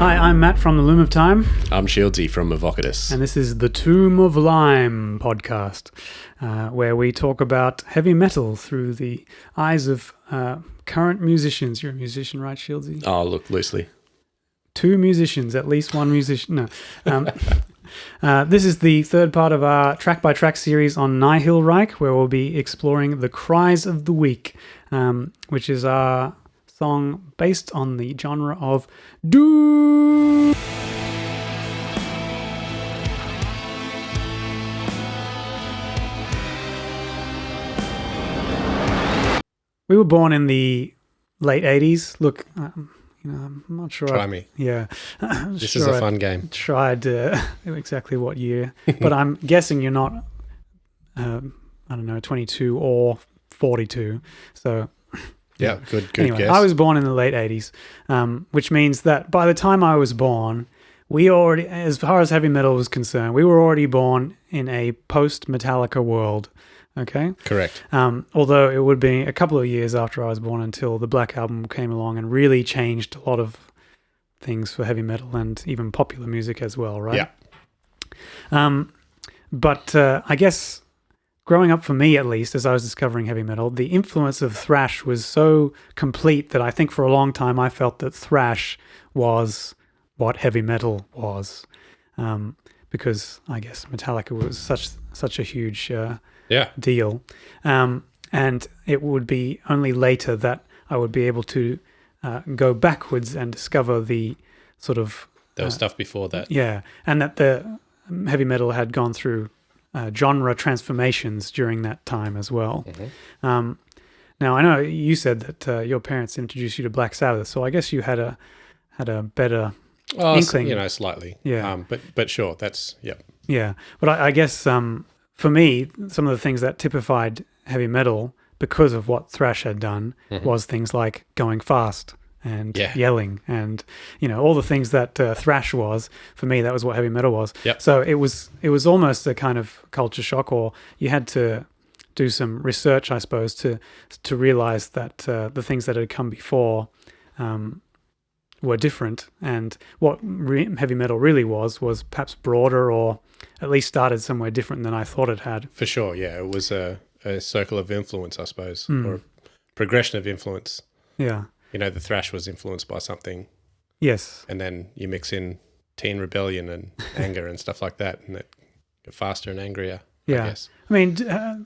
Hi, I'm Matt from the Loom of Time. I'm Shieldsy from Evocatus. And this is the Tomb of Lime podcast, where we talk about heavy metal through the eyes of current musicians. You're a musician, right, Shieldsy? Oh, look, loosely. Two musicians, at least one musician. No. This is the third part of our track-by-track series on Nihilreich, where we'll be exploring the Cries of the Week, which is our song based on the genre of doom. We were born in the late 80s. Look, I'm not sure. Try me. Yeah. This is a fun game. Tried exactly what year, but I'm guessing you're not, I don't know, 22 or 42. So yeah, good anyway, guess. I was born in the late 80s, which means that by the time I was born, we already, as far as heavy metal was concerned, we were already born in a post-Metallica world. Okay? Correct. Although it would be a couple of years after I was born until the Black Album came along and really changed a lot of things for heavy metal and even popular music as well, right? Yeah. But I guess growing up for me, at least, as I was discovering heavy metal, the influence of thrash was so complete that I think for a long time I felt that thrash was what heavy metal was, because I guess Metallica was such a huge deal. And it would be only later that I would be able to go backwards and discover the sort of... There was stuff before that. Yeah, and that the heavy metal had gone through genre transformations during that time as well. Mm-hmm. Now, I know you said that your parents introduced you to Black Sabbath, so I guess you had a better inkling. Slightly. Yeah. But sure, that's, yep. Yeah, but I guess... for me, some of the things that typified heavy metal, because of what thrash had done, was things like going fast and yelling and, all the things that thrash was. For me, that was what heavy metal was. Yep. So it was almost a kind of culture shock, or you had to do some research, I suppose, to realize that the things that had come before were different. And what heavy metal really was perhaps broader, or at least started somewhere different than I thought it had. For sure, yeah. It was a circle of influence, I suppose, or a progression of influence. Yeah. The thrash was influenced by something. Yes. And then you mix in teen rebellion and anger and stuff like that, and it got faster and angrier, yeah. I guess. I mean,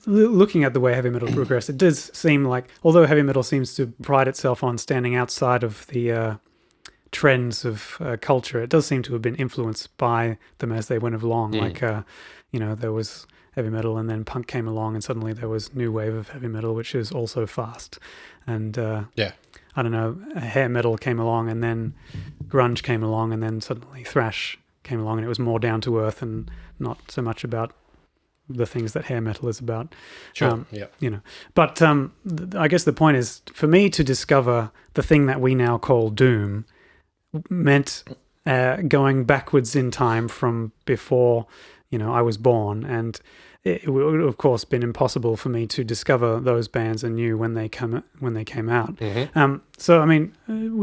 looking at the way heavy metal progressed, it does seem like, although heavy metal seems to pride itself on standing outside of the trends of culture, it does seem to have been influenced by them as they went along. Like, there was heavy metal, and then punk came along, and suddenly there was new wave of heavy metal, which is also fast. And I don't know, hair metal came along, and then grunge came along, and then suddenly thrash came along, and it was more down to earth and not so much about the things that hair metal is about. Sure. Yeah. But I guess the point is, for me to discover the thing that we now call doom meant going backwards in time from before I was born, and it would of course been impossible for me to discover those bands anew when they came out. Mm-hmm. So I mean,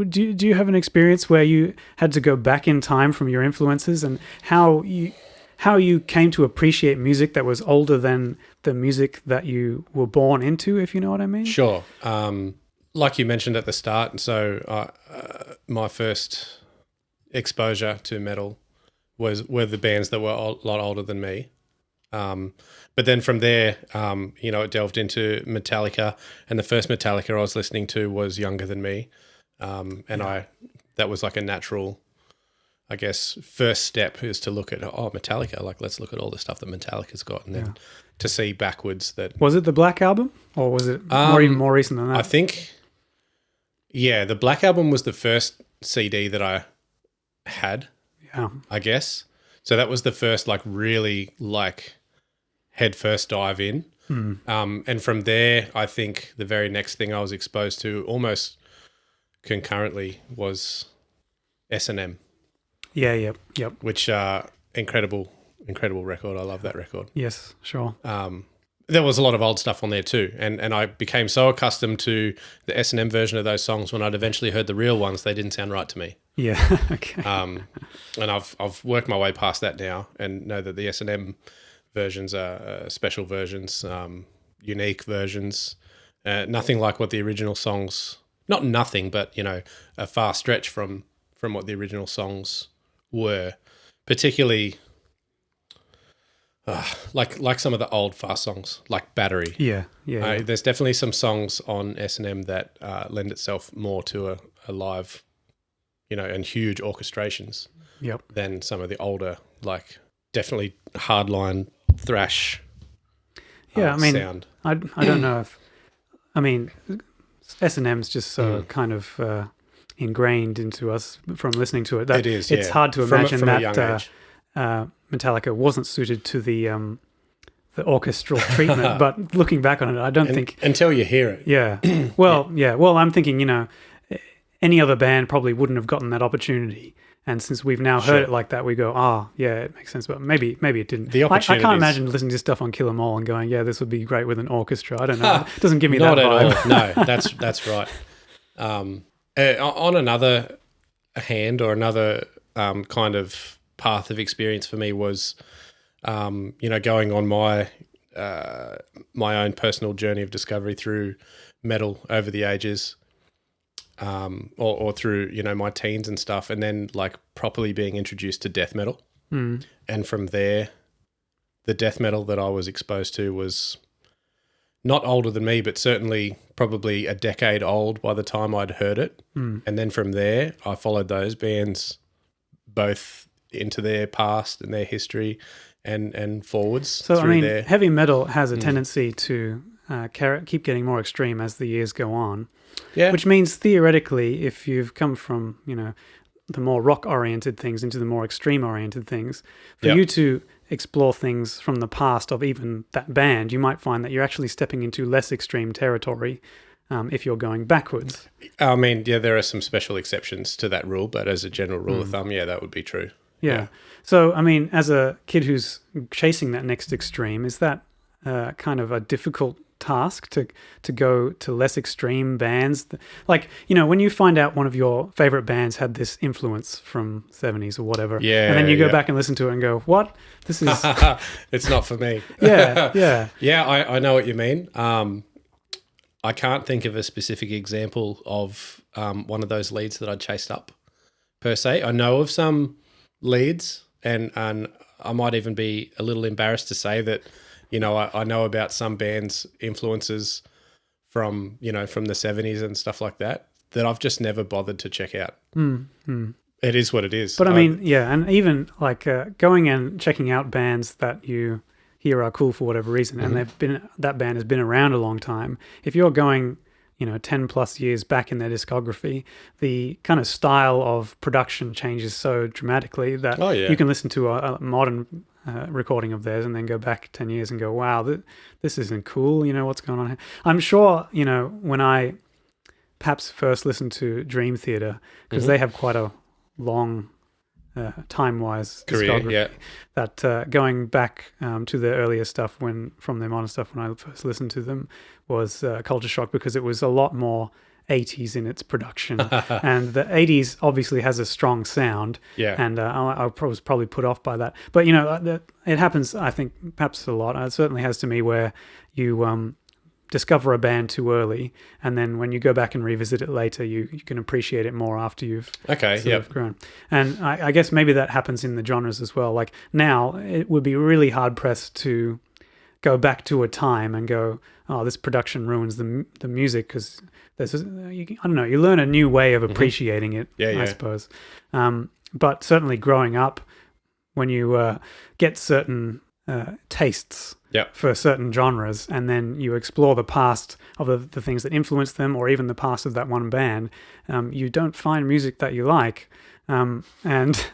do you have an experience where you had to go back in time from your influences, and how you came to appreciate music that was older than the music that you were born into, if you know what I mean? Sure. Like you mentioned at the start, so my first exposure to metal were the bands that were a lot older than me. But then from there, it delved into Metallica, and the first Metallica I was listening to was younger than me. That was like a natural, I guess, first step is to look at, Metallica, like let's look at all the stuff that Metallica's got, and then to see backwards that... Was it the Black Album, or was it even more recent than that? I think, the Black Album was the first CD that I had, I guess. So that was the first really head first dive in. And from there, I think the very next thing I was exposed to almost concurrently was S&M. Yeah, yep. Which incredible record. I love that record. Yes, sure. There was a lot of old stuff on there too, and I became so accustomed to the S&M version of those songs when I'd eventually heard the real ones, they didn't sound right to me. Yeah. Okay. And I've worked my way past that now, and know that the S&M versions are special versions, unique versions, nothing like what the original songs. Not nothing, but a far stretch from what the original songs were, particularly like some of the old fast songs, like Battery. Yeah. Yeah. There's definitely some songs on S&M that lend itself more to a live, and huge orchestrations Yep. than some of the older, like definitely hardline thrash Yeah. I mean, sound. I don't know if, I mean, S&M's just so kind of ingrained into us from listening to it that It is, it's hard to imagine from a that young age. Metallica wasn't suited to the orchestral treatment. But looking back on it, I don't think. Until you hear it. Yeah. Well, yeah. Well, I'm thinking, any other band probably wouldn't have gotten that opportunity. And since we've now heard it like that, we go, yeah, it makes sense. But maybe it didn't. The I can't opportunities- imagine listening to stuff on Kill 'Em All and going, yeah, this would be great with an orchestra. I don't know. It doesn't give me Not that at vibe. all. No, that's right. On another hand, or another kind of path of experience for me was, going on my own personal journey of discovery through metal over the ages, or through my teens and stuff, and then like properly being introduced to death metal, and from there, the death metal that I was exposed to was not older than me, but certainly probably a decade old by the time I'd heard it. And then from there, I followed those bands both into their past and their history and forwards. So, through I mean, their, heavy metal has a tendency to keep getting more extreme as the years go on, which means theoretically, if you've come from, the more rock-oriented things into the more extreme-oriented things, for you to explore things from the past of even that band, you might find that you're actually stepping into less extreme territory if you're going backwards. I mean, there are some special exceptions to that rule, but as a general rule of thumb, that would be true. Yeah. So, I mean, as a kid who's chasing that next extreme, is that kind of a difficult task to go to less extreme bands? Like, when you find out one of your favorite bands had this influence from 70s or whatever, and then you go back and listen to it and go, what? This is... It's not for me. Yeah. Yeah, I know what you mean. I can't think of a specific example of one of those leads that I chased up, per se. I know of some leads, and I might even be a little embarrassed to say that, I know about some bands' influences from the 70s and stuff like that I've just never bothered to check out. It is what it is. But I mean, and even like going and checking out bands that you hear are cool for whatever reason, and that band has been around a long time. If you're going 10 plus years back in their discography, the kind of style of production changes so dramatically that you can listen to a modern recording of theirs and then go back 10 years and go, wow, this isn't cool. What's going on here? I'm sure, when I perhaps first listened to Dream Theater, because they have quite a long time-wise discography, that going back to their earlier stuff from their modern stuff when I first listened to them was culture shock, because it was a lot more 80s in its production. And the 80s obviously has a strong sound, and I was probably put off by that. But it happens, I think, perhaps a lot. It certainly has to me, where you discover a band too early, and then when you go back and revisit it later, you can appreciate it more after you've sort of grown. And I guess maybe that happens in the genres as well. Like now, it would be really hard pressed to go back to a time and go, oh, this production ruins the music, because there's I don't know, you learn a new way of appreciating it, I suppose. But certainly growing up, when you get certain tastes for certain genres, and then you explore the past of the things that influenced them, or even the past of that one band, you don't find music that you like, and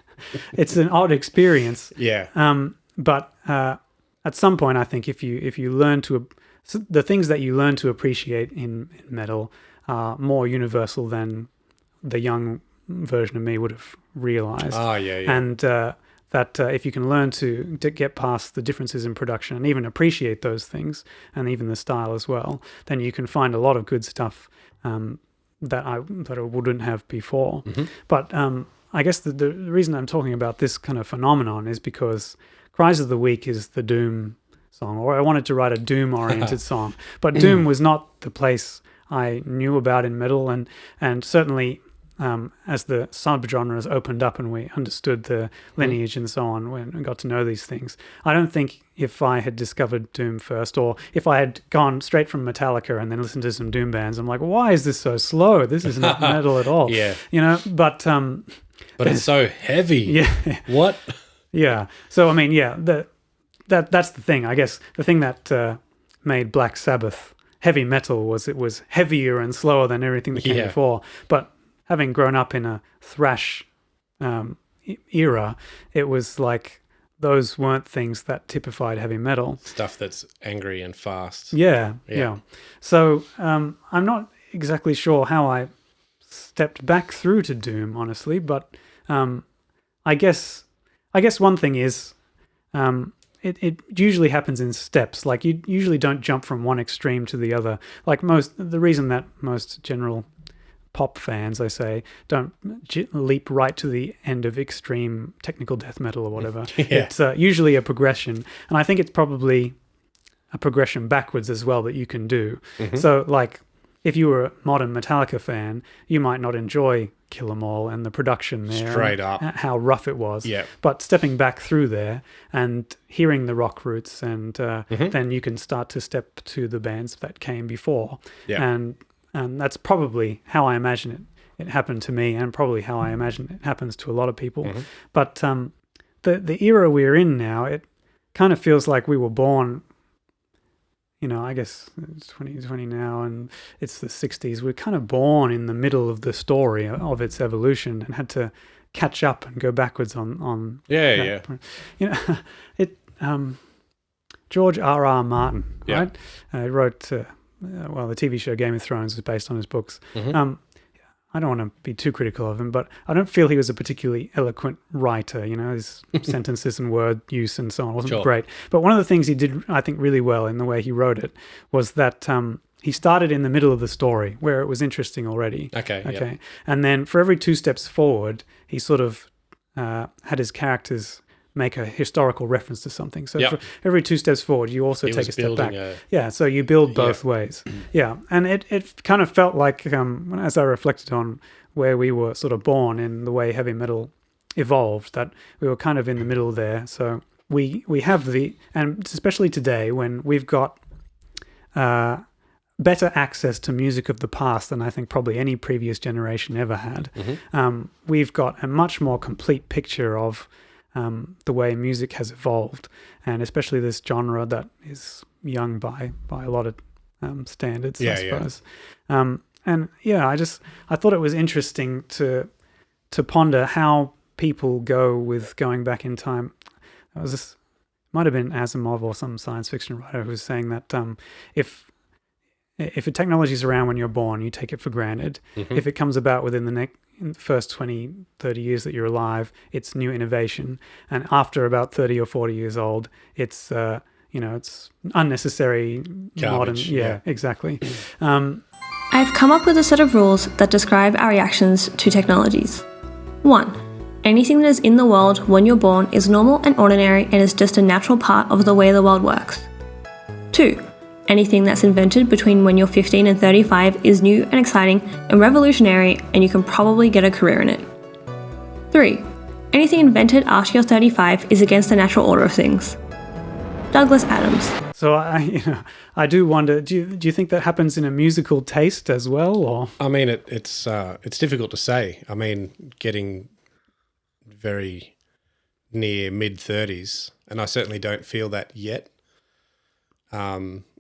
it's an odd experience. But at some point, I think if you learn to, the things that you learn to appreciate in metal are more universal than the young version of me would have realized. And that if you can learn to get past the differences in production and even appreciate those things, and even the style as well, then you can find a lot of good stuff that I wouldn't have before. But I guess the reason I'm talking about this kind of phenomenon is because Cries of the Week is the Doom song, or I wanted to write a Doom-oriented song. But Doom was not the place I knew about in metal, and certainly as the subgenres opened up and we understood the lineage and so on, when we got to know these things, I don't think if I had discovered Doom first, or if I had gone straight from Metallica and then listened to some Doom bands, I'm like, why is this so slow? This is not metal at all. Yeah. You know, but it's so heavy. Yeah. What? Yeah. So I mean, yeah, that's the thing. I guess the thing that made Black Sabbath heavy metal was it was heavier and slower than everything that came before. But having grown up in a thrash era, it was like those weren't things that typified heavy metal. Stuff that's angry and fast. Yeah. So I'm not exactly sure how I stepped back through to Doom, honestly, but I guess one thing is it usually happens in steps. Like you usually don't jump from one extreme to the other. Like the reason that most general pop fans, I say, don't leap right to the end of extreme technical death metal or whatever. It's usually a progression, and I think it's probably a progression backwards as well that you can do. So like if you were a modern Metallica fan, you might not enjoy Kill 'Em All and the production there, straight up, how rough it was. Yeah. But stepping back through there and hearing the rock roots, and then you can start to step to the bands that came before. And that's probably how I imagine it happened to me, and probably how I imagine it happens to a lot of people. But the era we're in now, it kind of feels like we were born, you know, I guess it's 2020 now, and it's the 60s. We're kind of born in the middle of the story of its evolution and had to catch up and go backwards on Yeah. You know, it George R.R. Martin, right? Wrote the TV show Game of Thrones was based on his books. I don't want to be too critical of him, but I don't feel he was a particularly eloquent writer. You know, his sentences and word use and so on wasn't great. But one of the things he did, I think, really well in the way he wrote it was that he started in the middle of the story where it was interesting already. Okay. And then for every 2 steps forward, he sort of had his characters make a historical reference to something. So for every 2 steps forward, you also take a step back. So you build both ways. And it kind of felt like, as I reflected on where we were sort of born in the way heavy metal evolved, that we were kind of in the middle there. So we have and especially today when we've got better access to music of the past than I think probably any previous generation ever had. We've got a much more complete picture of the way music has evolved, and especially this genre that is young by a lot of standards, I suppose. I thought it was interesting to ponder how people go with going back in time. Might have been Asimov or some science fiction writer who was saying that if a technology is around when you're born, you take it for granted. If it comes about within the first 20, 30 years that you're alive, it's new innovation. And after about 30 or 40 years old, it's, it's unnecessary, garbage, modern. Yeah, exactly. I've come up with a set of rules that describe our reactions to technologies. 1. Anything that is in the world when you're born is normal and ordinary and is just a natural part of the way the world works. 2. Anything that's invented between when you're 15 and 35 is new and exciting and revolutionary, and you can probably get a career in it. 3. Anything invented after you're 35 is against the natural order of things. Douglas Adams. So I do wonder, do you think that happens in a musical taste as well, or? I mean, it's difficult to say. I mean, getting very near mid-30s, and I certainly don't feel that yet.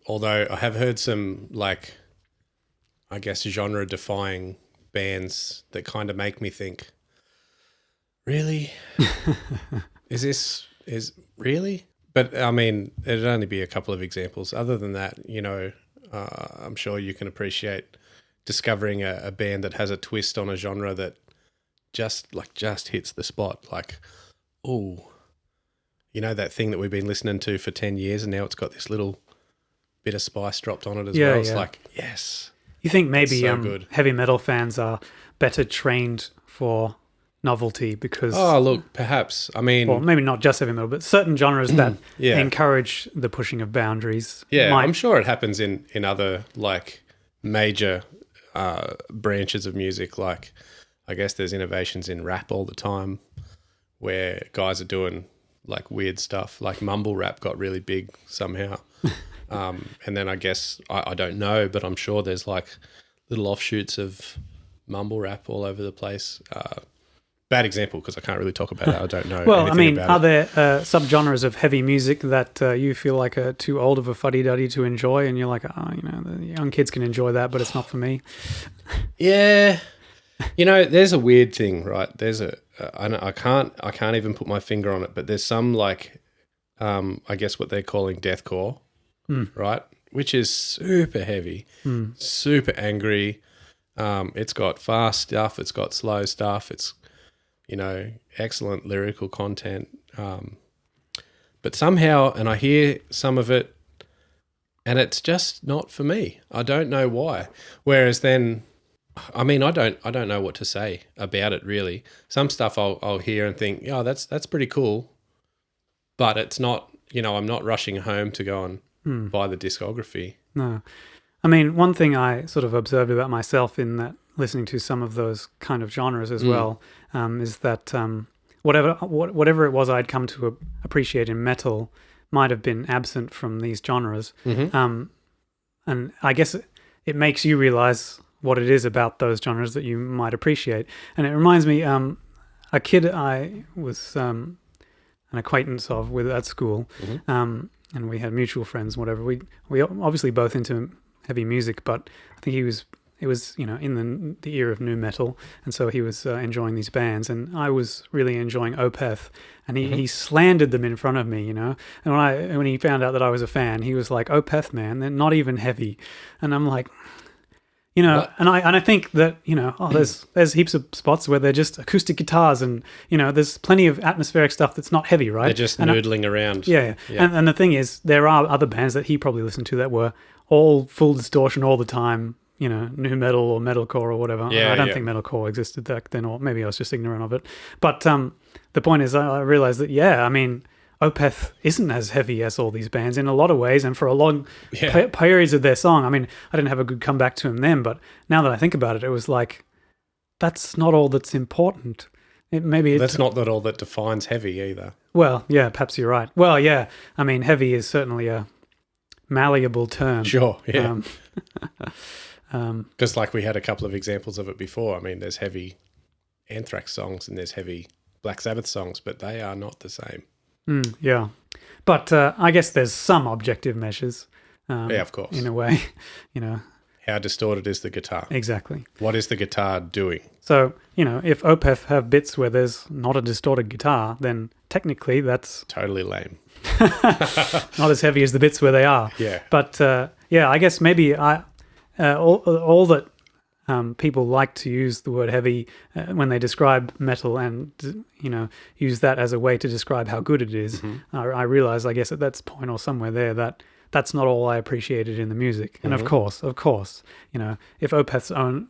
Although I have heard some, like, I guess, genre-defying bands that kind of make me think, really? Really? But, I mean, it'd only be a couple of examples. Other than that, I'm sure you can appreciate discovering a band that has a twist on a genre that just hits the spot. Like, oh, that thing that we've been listening to for 10 years and now it's got this little bit of spice dropped on it as well. It's like, yes. You think maybe so good. heavy metal fans are better trained for novelty because, Oh, look, perhaps. I mean, well, maybe not just heavy metal, but certain genres that Yeah. encourage the pushing of boundaries. yeah, might, I'm sure it happens in other like major branches of music. Like, I guess there's innovations in rap all the time where guys are doing like weird stuff. Like mumble rap got really big somehow. And then I guess, I don't know, but I'm sure there's like little offshoots of mumble rap all over the place. Bad example because I can't really talk about it. I don't know. Well, I anything mean, about are it. there subgenres of heavy music that you feel like are too old of a fuddy-duddy to enjoy, and you're like, oh, the young kids can enjoy that, but it's not for me? Yeah, there's a weird thing, right? There's I can't even put my finger on it, but there's some like, I guess what they're calling deathcore, right? Which is super heavy, super angry. It's got fast stuff. It's got slow stuff. It's excellent lyrical content. But somehow, and I hear some of it, and it's just not for me. I don't know why. Whereas then, I mean, I don't know what to say about it really. Some stuff I'll hear and think, yeah, that's pretty cool, but it's not. I'm not rushing home to go and buy the discography. No. I mean, one thing I sort of observed about myself in that listening to some of those kind of genres as well is that whatever it was I'd come to appreciate in metal might have been absent from these genres. And I guess it makes you realize what it is about those genres that you might appreciate. And it reminds me, a kid I was an acquaintance of with at school, and we had mutual friends, whatever. We obviously both into heavy music, but I think it was in the era of nu metal, and so he was enjoying these bands, and I was really enjoying Opeth, and he slandered them in front of me, and when he found out that I was a fan, he was like, Opeth, man, they're not even heavy. And I'm like, What? and I think that there's heaps of spots where they're just acoustic guitars, and there's plenty of atmospheric stuff that's not heavy, right? They're just noodling around. Yeah. And the thing is, there are other bands that he probably listened to that were all full distortion all the time, nu metal or metalcore or whatever. Yeah, I don't think metalcore existed back then, or maybe I was just ignorant of it. But the point is, I realized that, Opeth isn't as heavy as all these bands in a lot of ways, and for a long periods of their song. I mean, I didn't have a good comeback to him then, but now that I think about it, it was like, that's not all that's important. That's not all that defines heavy either. Well, yeah, perhaps you're right. Well, yeah, I mean, heavy is certainly a malleable term. Sure, yeah. Because like we had a couple of examples of it before. I mean, there's heavy Anthrax songs and there's heavy Black Sabbath songs, but they are not the same. Yeah. But I guess there's some objective measures. Yeah, of course. In a way, How distorted is the guitar? Exactly. What is the guitar doing? So, if Opeth have bits where there's not a distorted guitar, then technically that's Totally lame. not as heavy as the bits where they are. Yeah. But I guess maybe all that people like to use the word heavy when they describe metal, and use that as a way to describe how good it is. I realize, I guess, at that point or somewhere there, that that's not all I appreciated in the music. And of course, if Opeth's own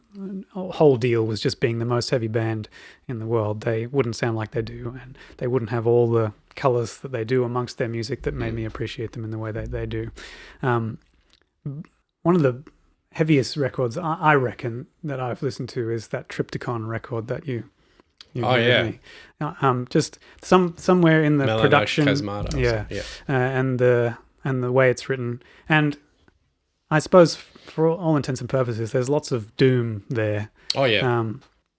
whole deal was just being the most heavy band in the world, they wouldn't sound like they do, and they wouldn't have all the colors that they do amongst their music that made me appreciate them in the way that they do. One of the heaviest records I reckon that I've listened to is that Triptychon record that you gave me. Just somewhere in the Melanote production, Chasmata, and the way it's written, and I suppose for all intents and purposes, there's lots of doom there. Oh yeah.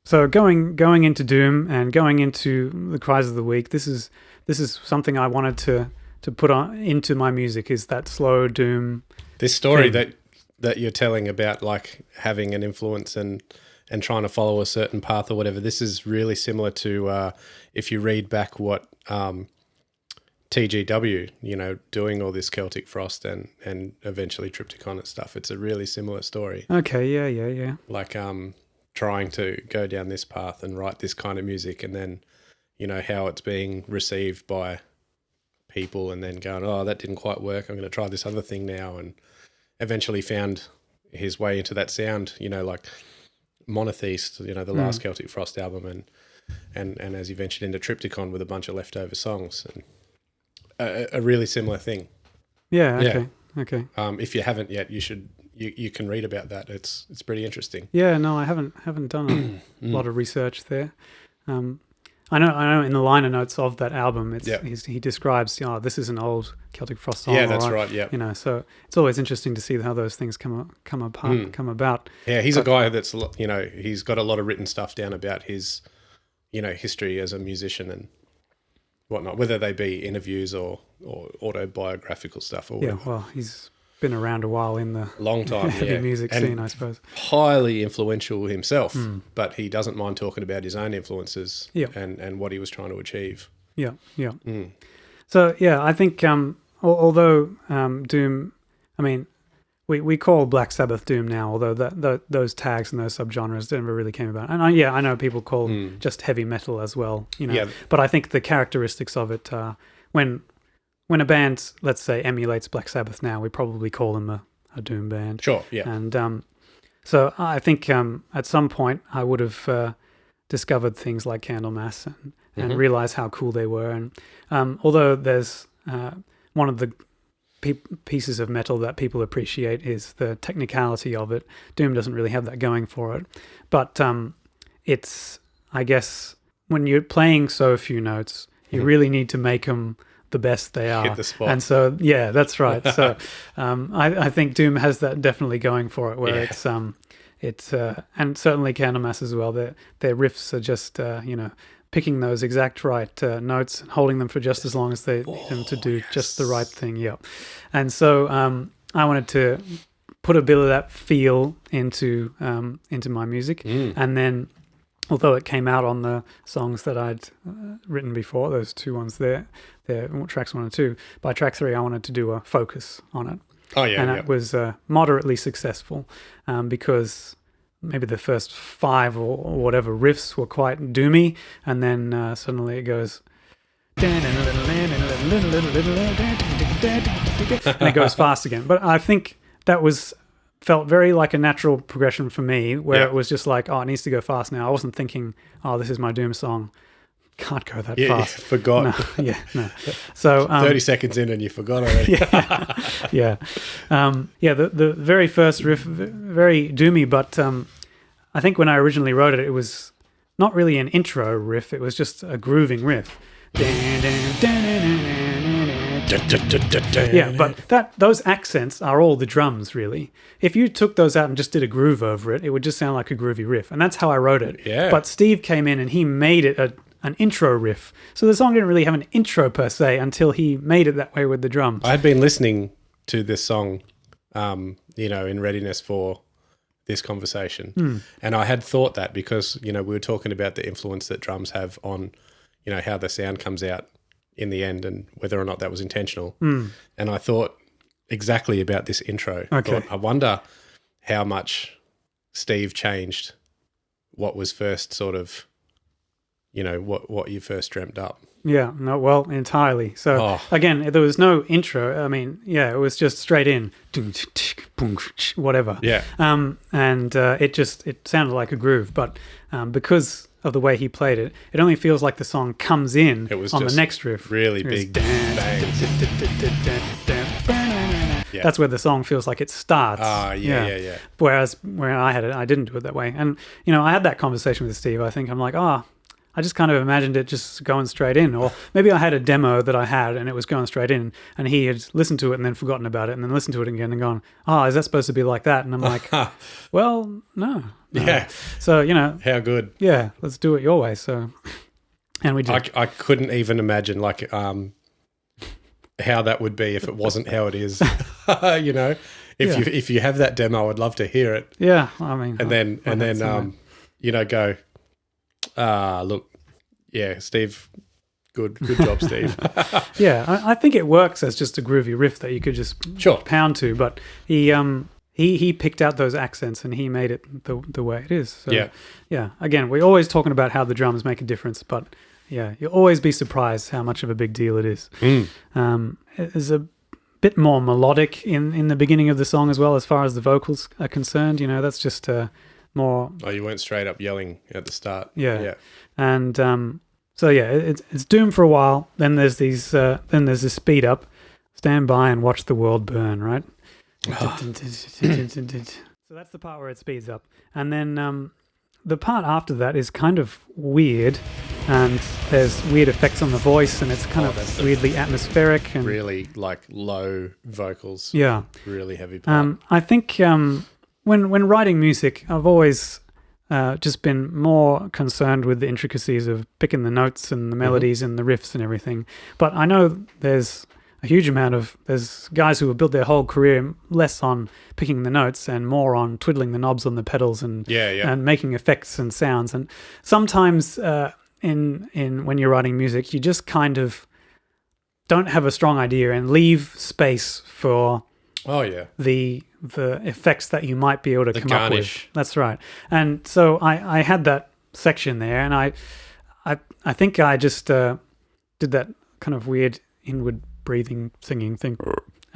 So going into doom and going into the Cries of the Week, this is something I wanted to put on into my music, is that slow doom. This story thing that you're telling about, like having an influence and trying to follow a certain path or whatever, this is really similar to if you read back what TGW, doing all this Celtic Frost and eventually Triptychon and stuff. It's a really similar story. Okay, yeah. Like trying to go down this path and write this kind of music, and then how it's being received by people, and then going, oh, that didn't quite work, I'm going to try this other thing now, and eventually found his way into that sound, like Monotheist, the last Celtic Frost album, and as you ventured into Triptychon with a bunch of leftover songs, and a really similar thing. Yeah. Okay. If you haven't yet, you can read about that. It's pretty interesting. Yeah. No, I haven't done a lot of research there. I know. In the liner notes of that album, he describes, this is an old Celtic Frost song. Yeah, that's right. Yeah. So it's always interesting to see how those things come about. Yeah, he's a guy that's he's got a lot of written stuff down about his history as a musician and whatnot, whether they be interviews or autobiographical stuff or whatever. Yeah, well, he's been around a while in the long time heavy music scene, I suppose. Highly influential himself, but he doesn't mind talking about his own influences and what he was trying to achieve. Yeah. So I think although Doom, I mean, we call Black Sabbath Doom now, although those tags and those subgenres never really came about. And I know people call just heavy metal as well, But I think the characteristics of it, when a band, let's say, emulates Black Sabbath now, we probably call them a Doom band. Sure, yeah. And so I think at some point I would have discovered things like Candlemass and realized how cool they were. And although there's one of the pieces of metal that people appreciate is the technicality of it, Doom doesn't really have that going for it. But it's, I guess, when you're playing so few notes, you really need to make them the best they are. Hit the spot. And so, yeah, that's right. So I think Doom has that definitely going for it, where it's and certainly Candlemass as well. Their riffs are just, picking those exact right notes and holding them for just as long as they need them to do just the right thing. Yeah. And so I wanted to put a bit of that feel into my music. And then, although it came out on the songs that I'd written before, those two ones there, tracks 1 and 2, by track 3 I wanted to do a focus on it. Oh, yeah. And it was moderately successful because maybe the first 5 or whatever riffs were quite doomy, and then suddenly it goes... and it goes fast again. But I think that felt very like a natural progression for me, where it was just like, it needs to go fast now. I wasn't thinking, this is my Doom song. Can't go that fast. You forgot. No. So 30 seconds in and you forgot already. The very first riff, very doomy, but I think when I originally wrote it, it was not really an intro riff. It was just a grooving riff. Yeah, but those accents are all the drums, really. If you took those out and just did a groove over it, it would just sound like a groovy riff. And that's how I wrote it. Yeah. But Steve came in and he made it an intro riff. So the song didn't really have an intro per se until he made it that way with the drums. I had been listening to this song, in readiness for this conversation. And I had thought that because, we were talking about the influence that drums have on, how the sound comes out in the end and whether or not that was intentional. And I thought exactly about this intro. Okay. I wonder how much Steve changed what was first sort of, what you first dreamt up. Yeah, no, well, entirely. So again, there was no intro. I mean, it was just straight in, whatever. Yeah. And it sounded like a groove, but because of the way he played it, it only feels like the song comes in on the next riff. Really big bangs. Yeah. That's where the song feels like it starts. Yeah. Whereas where I had it, I didn't do it that way. And, I had that conversation with Steve. I think I'm like, I just kind of imagined it just going straight in. Or maybe I had a demo that I had and it was going straight in and he had listened to it and then forgotten about it and then listened to it again and gone, is that supposed to be like that? And I'm like, well, no. Yeah. So, how good. Yeah, let's do it your way. So, and we did. I couldn't even imagine how that would be if it wasn't how it is. If you have that demo, I'd love to hear it. Yeah, I mean, and then go, look, yeah, Steve, good job, Steve. Yeah, I think it works as just a groovy riff that you could just pound to, but he picked out those accents and he made it the way it is. So, yeah. Again, we're always talking about how the drums make a difference, but yeah, you'll always be surprised how much of a big deal it is. There's a bit more melodic in the beginning of the song as well, as far as the vocals are concerned. You know, that's just more. Oh, you weren't straight up yelling at the start. Yeah. And so yeah, it's Doom for a while. Then there's these. Then there's this speed up. Stand by and watch the world burn. Right. So that's the part where it speeds up, and then the part after that is kind of weird, and there's weird effects on the voice, and it's kind of weirdly atmospheric and really like low vocals. Yeah, really heavy part. I think when writing music, I've always just been more concerned with the intricacies of picking the notes and the melodies and the riffs and everything. But I know there's a huge amount of there's guys who have built their whole career less on picking the notes and more on twiddling the knobs on the pedals and and making effects and sounds. And sometimes in when you're writing music, you just kind of don't have a strong idea and leave space for the effects that you might be able to come up with. That's right. And so I had that section there, and I think I just did that kind of weird inward breathing singing thing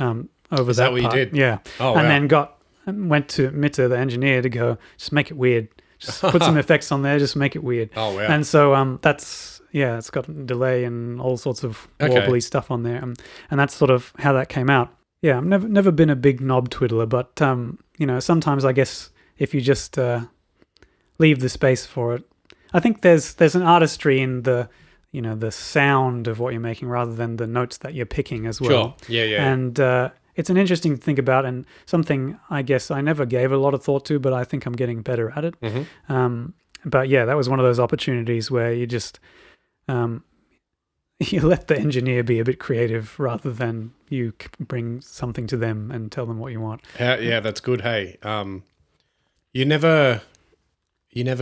over Is that what part. You did? Yeah. Oh, and then went to Mitta, the engineer, to go, just make it weird. Just put some effects on there, just make it weird. Oh, wow. And so that's, it's got delay and all sorts of wobbly stuff on there. And that's sort of how that came out. Yeah, I've never been a big knob twiddler, but, sometimes I guess if you just leave the space for it. I think there's an artistry in the sound of what you're making rather than the notes that you're picking as well. Sure. Yeah. And it's an interesting to think about, and something I guess I never gave a lot of thought to, but I think I'm getting better at it. Mm-hmm. But yeah, that was one of those opportunities where you just you let the engineer be a bit creative rather than you bring something to them and tell them what you want. Yeah, that's good. Hey, you never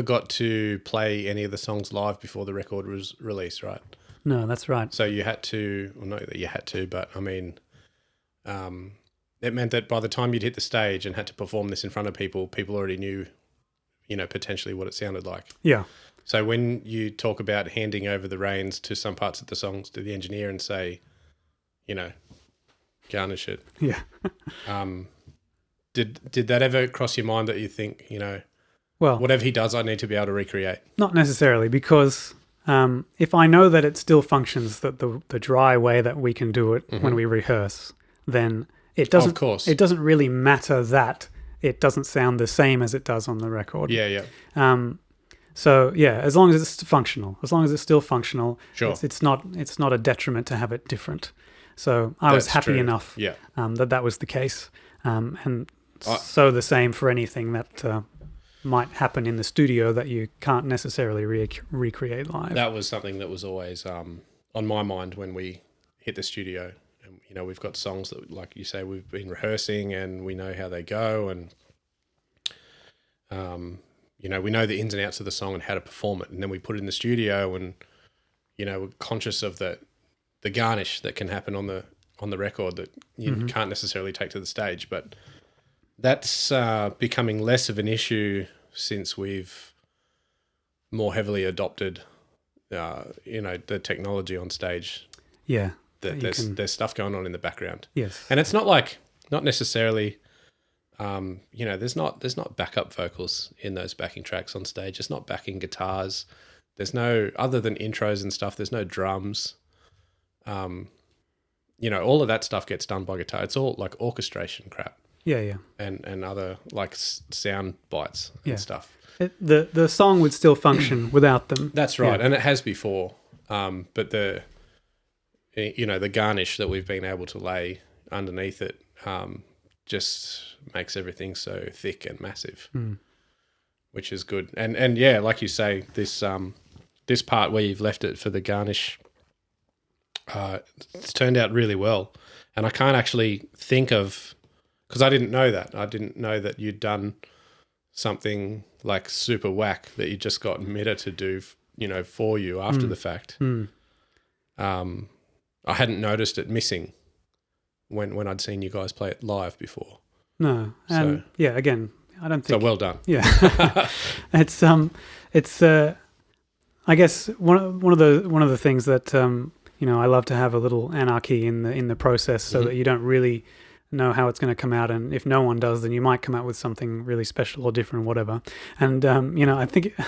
got to play any of the songs live before the record was released, right? No, that's right. So you had to, well, not that you had to, but I mean, it meant that by the time you'd hit the stage and had to perform this in front of people already knew, potentially what it sounded like. Yeah. So when you talk about handing over the reins to some parts of the songs to the engineer and say, garnish it. Yeah. Did that ever cross your mind that you think, well, whatever he does, I need to be able to recreate? Not necessarily, because if I know that it still functions the dry way that we can do it when we rehearse, then it doesn't. Of course. It doesn't really matter that it doesn't sound the same as it does on the record. Yeah. So yeah, as long as it's functional, as long as it's still functional, sure. It's not a detriment to have it different. So I was happy enough that was the case, and so the same for anything that might happen in the studio that you can't necessarily recreate live. That was something that was always on my mind when we hit the studio. And, we've got songs that, like you say, we've been rehearsing and we know how they go, and we know the ins and outs of the song and how to perform it. And then we put it in the studio, and we're conscious of the garnish that can happen on the record that you can't necessarily take to the stage. But that's becoming less of an issue since we've more heavily adopted, the technology on stage. Yeah. There's stuff going on in the background. Yes. And it's not necessarily, there's not backup vocals in those backing tracks on stage. It's not backing guitars. There's no, other than intros and stuff, there's no drums. All of that stuff gets done by guitar. It's all like orchestration crap. Yeah. And other like sound bites and stuff. The song would still function without them. That's right. Yeah. And it has before. But the garnish that we've been able to lay underneath it just makes everything so thick and massive, which is good. And yeah, like you say, this part where you've left it for the garnish, it's turned out really well. And I can't actually think of, because I didn't know that. I didn't know that you'd done something like super whack that you just got Mitta to do, for you after the fact. I hadn't noticed it missing when I'd seen you guys play it live before. No, and again, I don't think so. Well done. Yeah, it's I guess one of the things that I love to have a little anarchy in the process so that you don't really know how it's going to come out, and if no one does, then you might come out with something really special or different, whatever. And I think I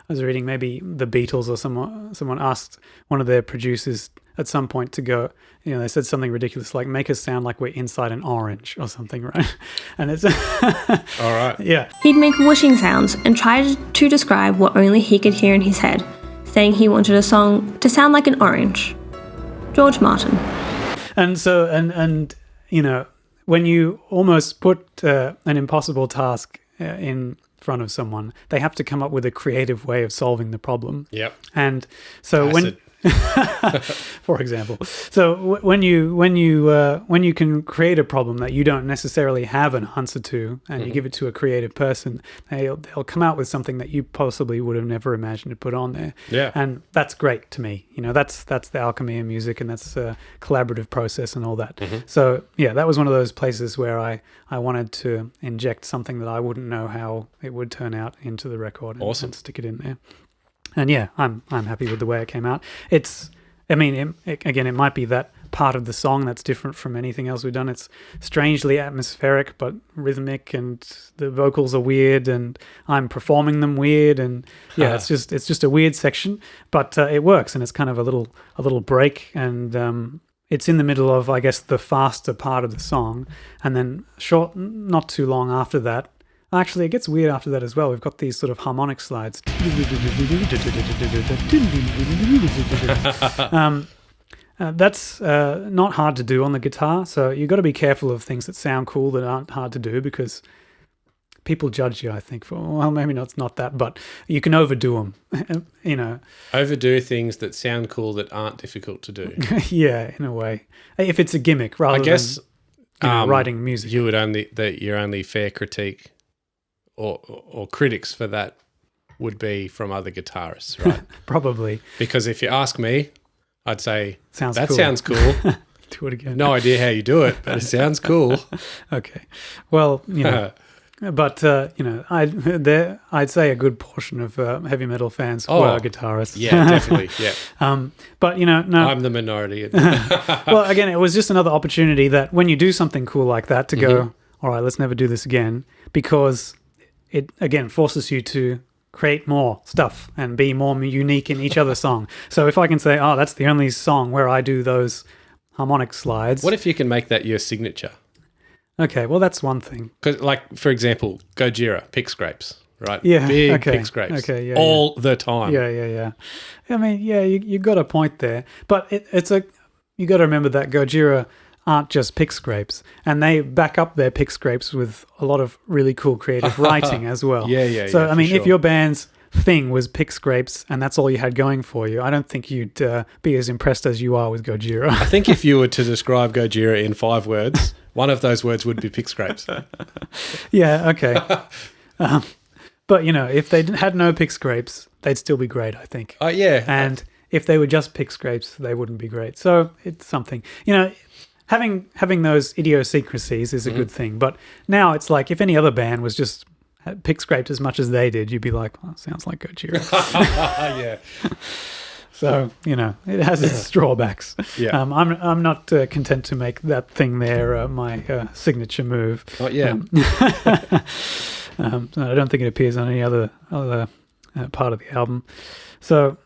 was reading maybe the Beatles or someone asked one of their producers at some point to go, they said something ridiculous like, make us sound like we're inside an orange or something, right? And it's All right. Yeah. He'd make whooshing sounds and try to describe what only he could hear in his head, saying he wanted a song to sound like an orange. George Martin. And so, and when you almost put an impossible task in front of someone, they have to come up with a creative way of solving the problem. Yep. And so Acid. for example, so when you can create a problem that you don't necessarily have an answer to, and you give it to a creative person, they'll come out with something that you possibly would have never imagined to put on there. Yeah. And that's great to me. That's the alchemy of music, and that's a collaborative process and all that. So yeah, that was one of those places where I wanted to inject something that I wouldn't know how it would turn out into the record and stick it in there. And yeah, I'm happy with the way it came out. It might be that part of the song that's different from anything else we've done. It's strangely atmospheric but rhythmic, and the vocals are weird, and I'm performing them weird, and yeah, it's just a weird section, but it works, and it's kind of a little break, and it's in the middle of, I guess, the faster part of the song, and then not too long after that. Actually, it gets weird after that as well. We've got these sort of harmonic slides. That's not hard to do on the guitar, so you've got to be careful of things that sound cool that aren't hard to do, because people judge you, I think, for, well, maybe it's not that, but you can overdo them, Overdo things that sound cool that aren't difficult to do. Yeah, in a way. If it's a gimmick rather than writing music. Your only fair critique or critics for that would be from other guitarists, right? Probably. Because if you ask me, I'd say, sounds cool. Do it again. No idea how you do it, but it sounds cool. Okay. Well, but, I'd say a good portion of heavy metal fans were guitarists. Yeah, definitely, yeah. But, no. I'm the minority. Well, again, it was just another opportunity that when you do something cool like that to go, all right, let's never do this again, because it, again, forces you to create more stuff and be more unique in each other song. So if I can say, that's the only song where I do those harmonic slides. What if you can make that your signature? Okay, well, that's one thing. Because, for example, Gojira, pick scrapes, right? Yeah, Big pick scrapes. Okay, yeah. All the time. Yeah. I mean, yeah, you got a point there. But you got to remember that Gojira aren't just pick scrapes, and they back up their pick scrapes with a lot of really cool creative writing as well. Yeah. So, I mean, if your band's thing was pick scrapes and that's all you had going for you, I don't think you'd be as impressed as you are with Gojira. I think if you were to describe Gojira in 5 words, one of those words would be pick scrapes. Yeah, okay. But, if they had no pick scrapes, they'd still be great, I think. Yeah. And if they were just pick scrapes, they wouldn't be great. So it's something. Having those idiosyncrasies is a good thing. But now it's like if any other band was just pick scraped as much as they did, you'd be like, well, sounds like Gojira. Yeah. So, it has its drawbacks. Yeah. I'm not content to make that thing there my signature move. Not yet. I don't think it appears on any other part of the album. So,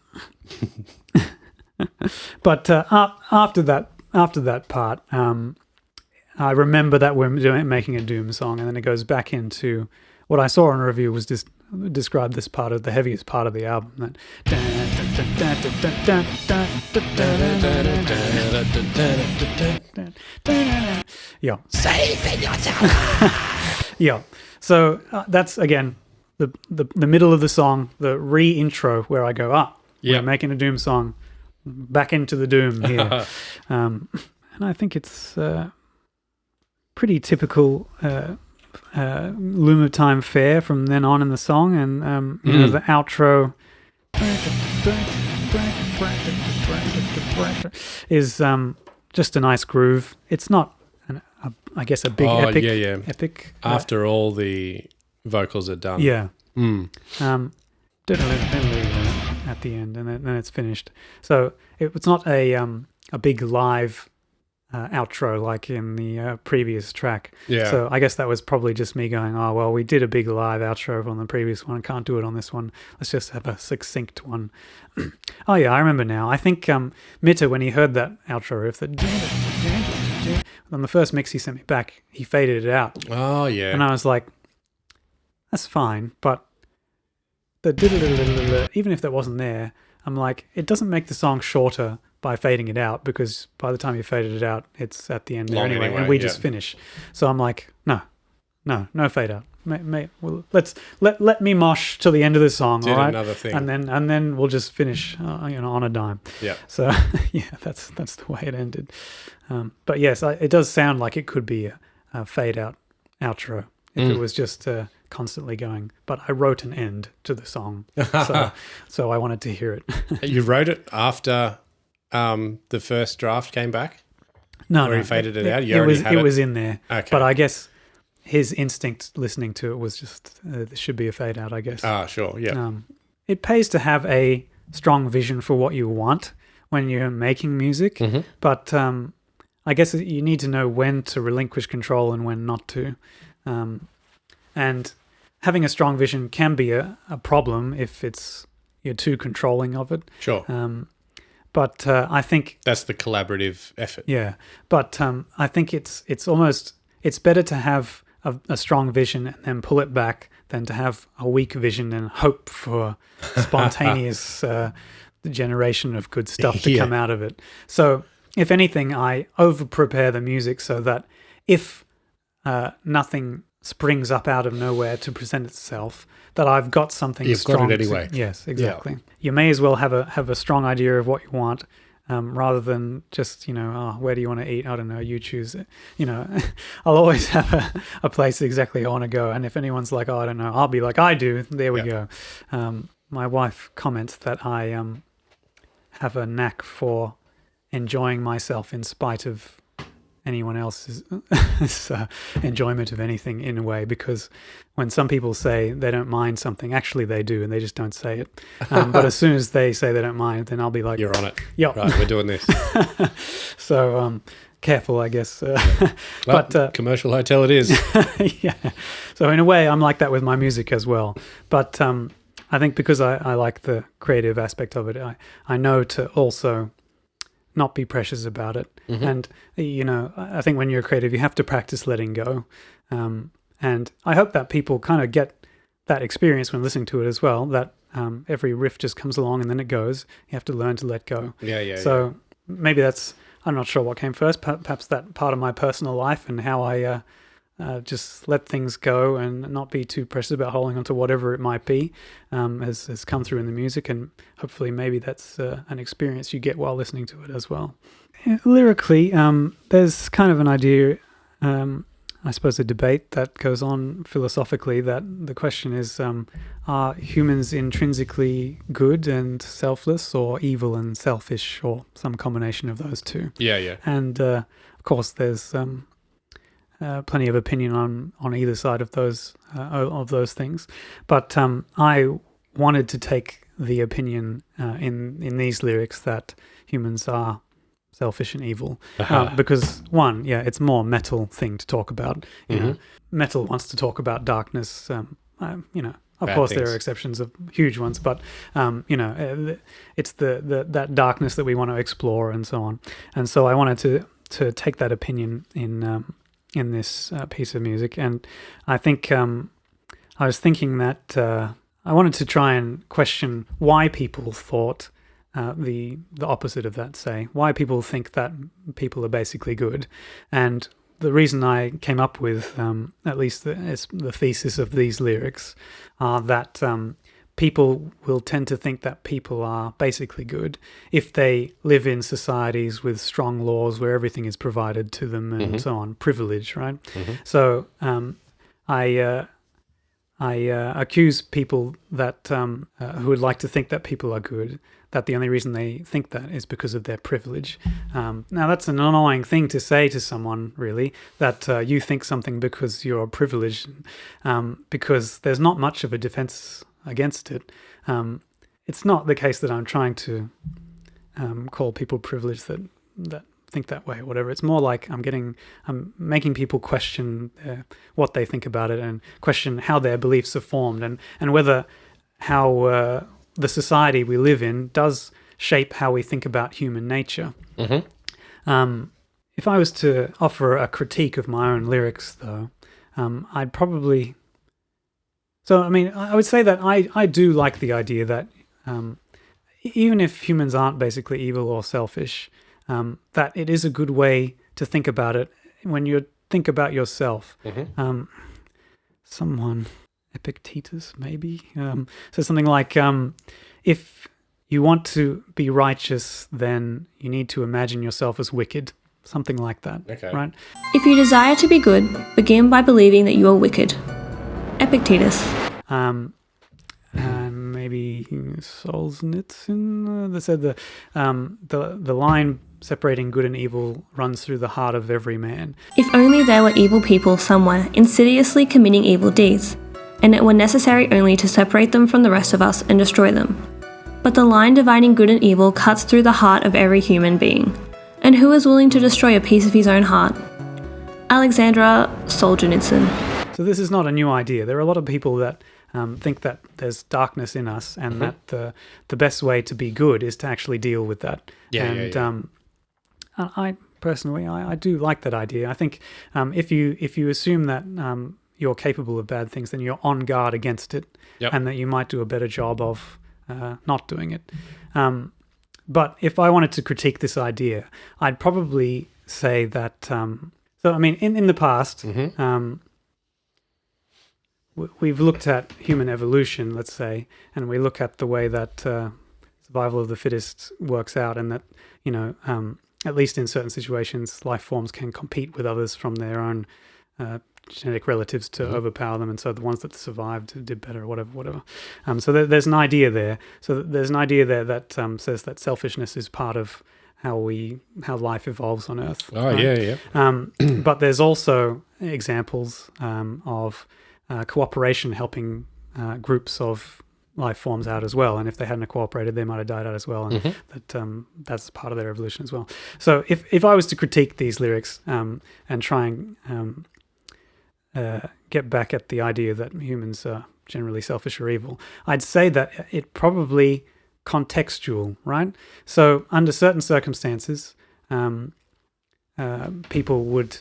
but after that part, I remember that we're making a Doom song, and then it goes back into what I saw in a review was just described this part of the heaviest part of the album. Yeah. Safe in your tower. Yeah. So that's again the middle of the song, the re-intro where I go, we're making a Doom song, back into the Doom here. And I think it's pretty typical Loom of Time fare from then on in the song, and the outro is just a nice groove. It's not, I guess, a big epic. After all the vocals are done. Yeah. At the end, and then it's finished. So it's not a a big live outro like in the previous track. Yeah. So I guess that was probably just me going, oh, well, we did a big live outro on the previous one. Can't do it on this one. Let's just have a succinct one. Oh, yeah, I remember now. I think Mitta, when he heard that outro riff, that on the first mix he sent me back, he faded it out. Oh, yeah. And I was like, that's fine, but the even if that wasn't there, I'm like, it doesn't make the song shorter by fading it out, because by the time you faded it out, it's at the end there Long anyway, anyway, and we yeah. just finish. So I'm like, no fade out. Well, let me mosh to the end of the song, Did all right? another thing. And then we'll just finish, on a dime. Yeah. So yeah, that's the way it ended. But yes, it does sound like it could be a fade out outro if it was just constantly going. But I wrote an end to the song, so I wanted to hear it. You wrote it after the first draft came back? No, Where he faded it out? You It already was had it it? was in there. Okay. But I guess his instinct listening to it was just there should be a fade out, I guess. Ah, sure, yeah. It pays to have a strong vision for what you want when you're making music, but I guess you need to know when to relinquish control and when not to. And having a strong vision can be a problem if you're too controlling of it. Sure. But I think That's the collaborative effort. yeah, but I think it's better to have a strong vision and then pull it back than to have a weak vision and hope for spontaneous generation of good stuff to Yeah. come out of it. So if anything, I over-prepare the music so that if nothing springs up out of nowhere to present itself, that I've got something You've got it strong. anyway. Yes, exactly. You may as well have a strong idea of what you want, rather than just, where do you want to eat? I don't know, you choose it. I'll always have a place exactly I want to go. And if anyone's like, oh, I don't know, I'll be like, I do. There we go. My wife comments that I have a knack for enjoying myself in spite of anyone else's enjoyment of anything, in a way, because when some people say they don't mind something, actually they do, and they just don't say it. But as soon as they say they don't mind, then I'll be like, You're on it. Yep. Right, we're doing this. So careful, I guess. Well, But commercial hotel it is. yeah. So in a way, I'm like that with my music as well. But I think because I like the creative aspect of it, I know to also not be precious about it. And, I think when you're creative, you have to practice letting go. And I hope that people kind of get that experience when listening to it as well, that every riff just comes along and then it goes. You have to learn to let go. Yeah. So maybe I'm not sure what came first, perhaps that part of my personal life and how I just let things go and not be too precious about holding on to whatever it might be, has come through in the music, and hopefully maybe that's an experience you get while listening to it as well. Lyrically, there's kind of an idea, I suppose a debate that goes on philosophically, that the question is, are humans intrinsically good and selfless, or evil and selfish, or some combination of those two? Yeah. And of course there's plenty of opinion on either side of those things, but I wanted to take the opinion in these lyrics that humans are selfish and evil, because one, it's more metal thing to talk about. Metal wants to talk about darkness. Of Bad course there things. are exceptions of huge ones, but it's that darkness that we want to explore and so on. And so I wanted to take that opinion in this piece of music, and I think I was thinking that I wanted to try and question why people thought the opposite of that, say why people think that people are basically good. And the reason I came up with at least the thesis of these lyrics are that people will tend to think that people are basically good if they live in societies with strong laws where everything is provided to them and so on, privilege, right? So I accuse people that who would like to think that people are good, that the only reason they think that is because of their privilege. Now, that's an annoying thing to say to someone, really, that you think something because you're privileged, because there's not much of a defense against it. It's not the case that I'm trying to call people privileged that that think that way or whatever. It's more like I'm making people question what they think about it and question how their beliefs are formed and whether how the society we live in does shape how we think about human nature. If I was to offer a critique of my own lyrics, though, I'd probably... So, I mean, I would say that I do like the idea that even if humans aren't basically evil or selfish, that it is a good way to think about it when you think about yourself. Someone, Epictetus maybe, says something like, if you want to be righteous, then you need to imagine yourself as wicked. Something like that, right? If you desire to be good, begin by believing that you are wicked. Epictetus. And maybe Solzhenitsyn that said the line separating good and evil runs through the heart of every man. If only there were evil people somewhere insidiously committing evil deeds, and it were necessary only to separate them from the rest of us and destroy them. But the line dividing good and evil cuts through the heart of every human being. And who is willing to destroy a piece of his own heart? Alexandra Solzhenitsyn. So this is not a new idea. There are a lot of people that think that there's darkness in us and that the best way to be good is to actually deal with that. I personally, I do like that idea. I think if you assume that you're capable of bad things, then you're on guard against it and that you might do a better job of not doing it. But if I wanted to critique this idea, I'd probably say that, so I mean, in the past, we've looked at human evolution, let's say, and we look at the way that survival of the fittest works out, and that, you know, at least in certain situations, life forms can compete with others from their own genetic relatives to overpower them, and so the ones that survived did better, whatever. So there's an idea there. So there's an idea there that says that selfishness is part of how life evolves on Earth. Oh, right? But there's also examples of cooperation helping groups of life forms out as well, and if they hadn't cooperated, they might have died out as well, and that's part of their evolution as well. So if I was to critique these lyrics and try and get back at the idea that humans are generally selfish or evil, I'd say that it probably contextual, right? So under certain circumstances, people would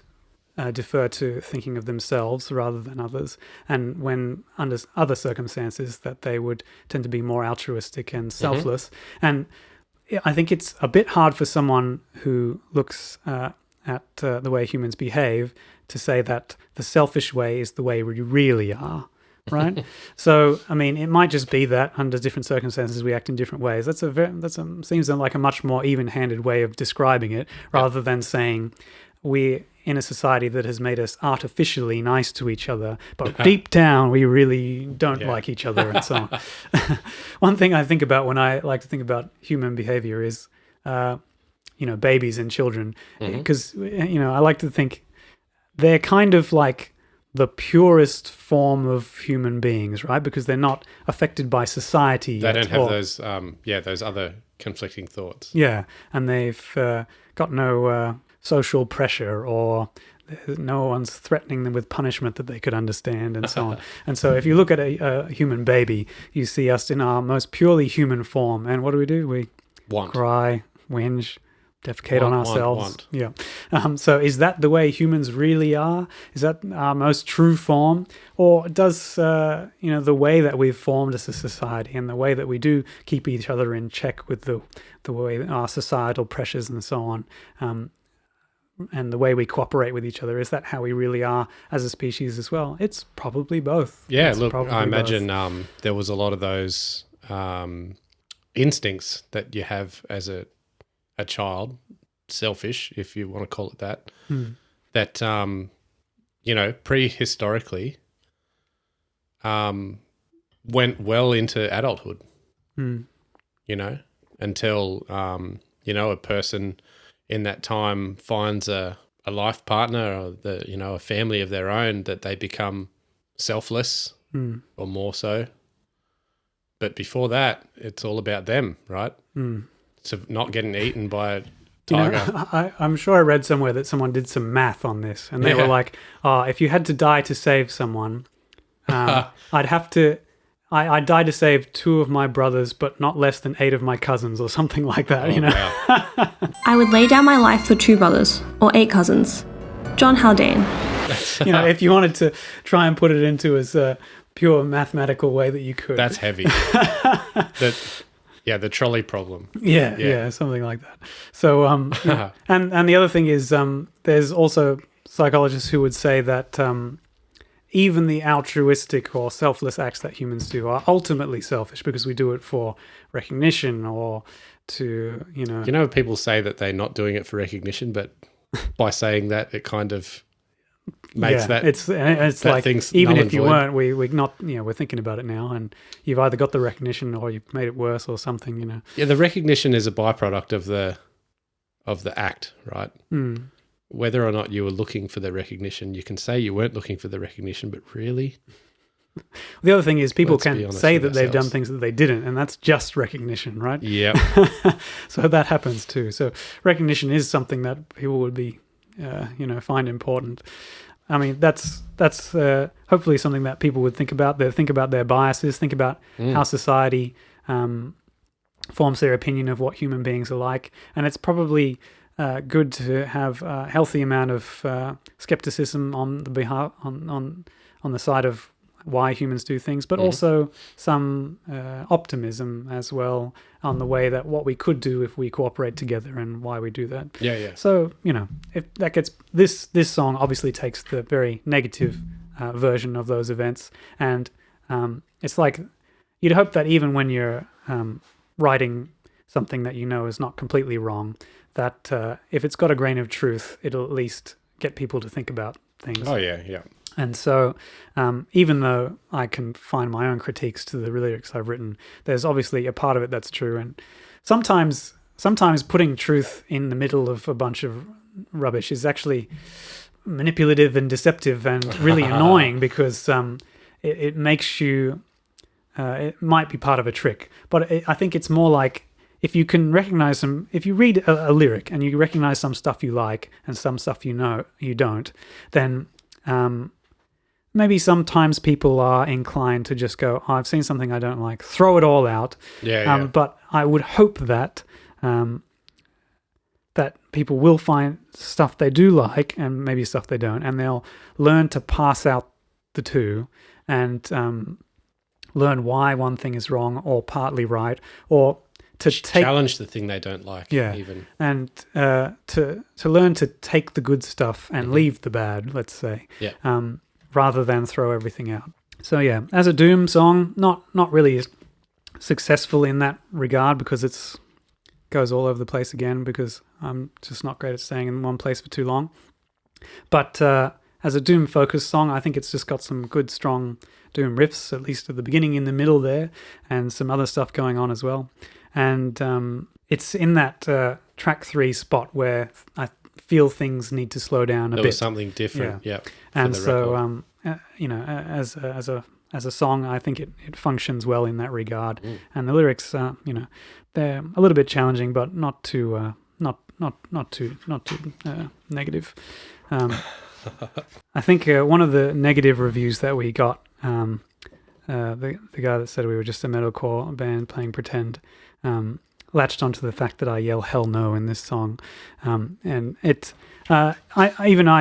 defer to thinking of themselves rather than others, and when under other circumstances that they would tend to be more altruistic and selfless. And I think it's a bit hard for someone who looks at the way humans behave to say that the selfish way is the way we really are, right? So, I mean, it might just be that under different circumstances we act in different ways. Seems like a much more even-handed way of describing it, rather than saying we're in a society that has made us artificially nice to each other, but deep down we really don't like each other, and so on. One thing I think about when I like to think about human behavior is, babies and children, because, I like to think they're kind of like the purest form of human beings, right? Because they're not affected by society. They don't have those other conflicting thoughts. Yeah, and they've got no social pressure, or no one's threatening them with punishment that they could understand, and so on. And so if you look at a human baby, you see us in our most purely human form. And what do? We cry, whinge, defecate on ourselves. Yeah. So is that the way humans really are? Is that our most true form? Or does, the way that we've formed as a society and the way that we do keep each other in check with the way our societal pressures and so on, and the way we cooperate with each other, is that how we really are as a species as well? It's probably both. Yeah, look, I imagine there was a lot of those instincts that you have as a child, selfish, if you want to call it that, that, prehistorically went well into adulthood, until, a person in that time finds a life partner, or a family of their own, that they become selfless or more so. But before that, it's all about them, right? So not getting eaten by a Tiger. I'm sure I read somewhere that someone did some math on this, and they were Yeah. like, if you had to die to save someone, I'd die to save 2 of my brothers, but not less than 8 of my cousins, or something like that. Oh, wow. I would lay down my life for 2 brothers, or 8 cousins. John Haldane. If you wanted to try and put it into as a pure mathematical way that you could. That's heavy. The trolley problem. Yeah, something like that. So, and the other thing is, there's also psychologists who would say that even the altruistic or selfless acts that humans do are ultimately selfish because we do it for recognition or to, People say that they're not doing it for recognition, but by saying that, it kind of makes that it's that like thing's even null if and you void. weren't, we're not, we're thinking about it now, and you've either got the recognition or you've made it worse or something. Yeah, the recognition is a byproduct of the act, right? Whether or not you were looking for the recognition, you can say you weren't looking for the recognition, but really, The other thing is people Let's be can honest say with that they've done ourselves. things that they didn't, and that's just recognition, right? yeah, So that happens too. So recognition is something that people would be, find important. I mean, that's hopefully something that people would think about. They think about their biases, think about how society forms their opinion of what human beings are like, and it's probably good to have a healthy amount of skepticism on the behalf on the side of why humans do things, but also some optimism as well on the way that what we could do if we cooperate together and why we do that. yeah. So, if that gets this song obviously takes the very negative version of those events, and it's like you'd hope that even when you're writing something that is not completely wrong, that if it's got a grain of truth, it'll at least get people to think about things. Oh yeah. And so, even though I can find my own critiques to the lyrics I've written, there's obviously a part of it that's true. And sometimes putting truth in the middle of a bunch of rubbish is actually manipulative and deceptive and really annoying because it makes you. It might be part of a trick, but I think it's more like if you can recognize if you read a lyric and you recognize some stuff you like and some stuff you don't, then maybe sometimes people are inclined to just go, I've seen something I don't like, throw it all out. Yeah. But I would hope that that people will find stuff they do like and maybe stuff they don't, and they'll learn to pass out the two and learn why one thing is wrong or partly right, or to challenge the thing they don't like. Even and to learn to take the good stuff and leave the bad, let's say. Rather than throw everything out. So yeah, as a Doom song, not really successful in that regard because it's goes all over the place again because I'm just not great at staying in one place for too long. But as a Doom focused song, I think it's just got some good strong Doom riffs, at least at the beginning, in the middle there, and some other stuff going on as well. And it's in that track 3 spot where I feel things need to slow down a bit. There was something different, And so, as a song, I think it functions well in that regard. And the lyrics, they're a little bit challenging, but not too negative. I think one of the negative reviews that we got, the guy that said we were just a metalcore band playing pretend, latched onto the fact that I yell "hell no" in this song, and it. I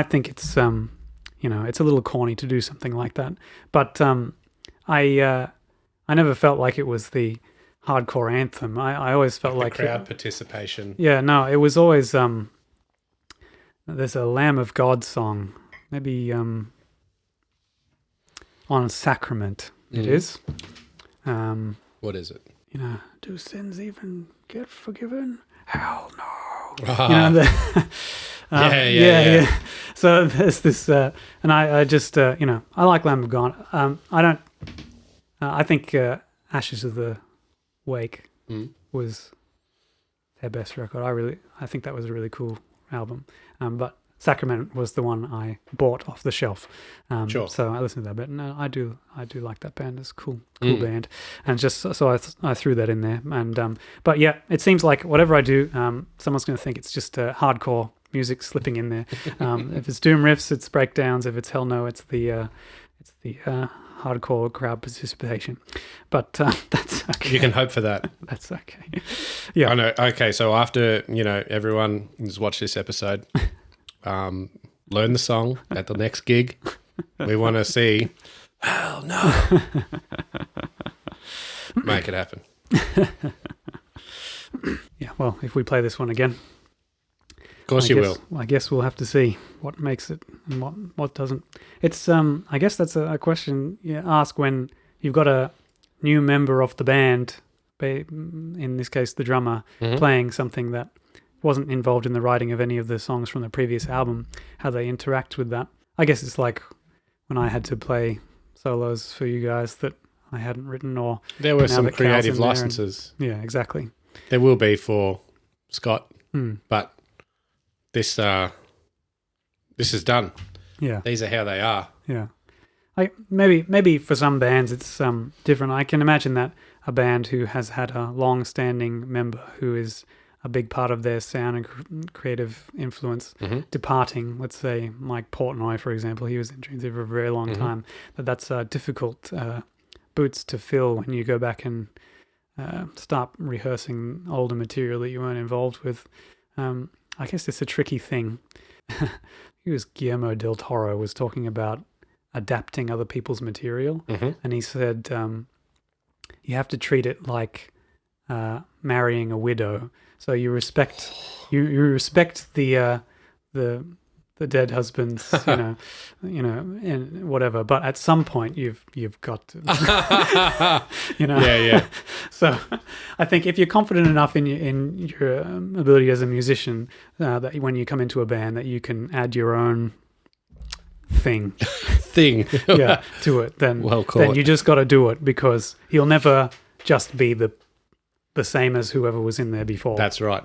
think it's it's a little corny to do something like that, but I never felt like it was the hardcore anthem. I always felt like crowd participation. Yeah, no, it was always there's a Lamb of God song, maybe on Sacrament. It is. What is it? Do sins even get forgiven? Hell no. Yeah. So there's this, and I just, I like Lamb of God. I don't, I think Ashes of the Wake was their best record. I think that was a really cool album. But Sacrament was the one I bought off the shelf. Sure. So I listened to that bit. No, I do like that band. It's a cool band. And just so I threw that in there. And but yeah, it seems like whatever I do, someone's going to think it's just hardcore music slipping in there. If it's doom riffs, it's breakdowns. If it's hell no, it's the hardcore crowd participation. But that's okay. You can hope for that. That's okay. Yeah. I know. Okay, so after everyone has watched this episode, learn the song at the next gig. We want to see. Hell no. Make it happen. Yeah. Well, if we play this one again, Of course, you will. I guess we'll have to see what makes it and what doesn't. It's I guess that's a question you ask when you've got a new member of the band, in this case the drummer, playing something that wasn't involved in the writing of any of the songs from the previous album, how they interact with that. I guess it's like when I had to play solos for you guys that I hadn't written, or There were now some that Cal's in creative there licenses. yeah, exactly. There will be for Scott, Hmm. but this is done. Yeah. These are how they are. Yeah, maybe for some bands it's different. I can imagine that a band who has had a long-standing member who is a big part of their sound and creative influence departing. Let's say Mike Portnoy, for example, he was in Dream Theater for a very long time. That's difficult boots to fill when you go back and start rehearsing older material that you weren't involved with. I guess it's a tricky thing. It was Guillermo del Toro was talking about adapting other people's material, and he said you have to treat it like marrying a widow. So you respect the dead husbands, and whatever. But at some point, you've got to, Yeah. So I think if you're confident enough in your ability as a musician, that when you come into a band, that you can add your own thing, to it, then Well caught. then you just got to do it, because he'll never just be the same as whoever was in there before. That's right.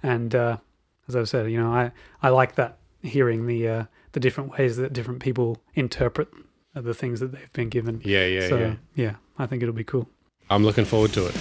And as I've said, I like that, hearing the different ways that different people interpret the things that they've been given. Yeah. I think it'll be cool. I'm looking forward to it.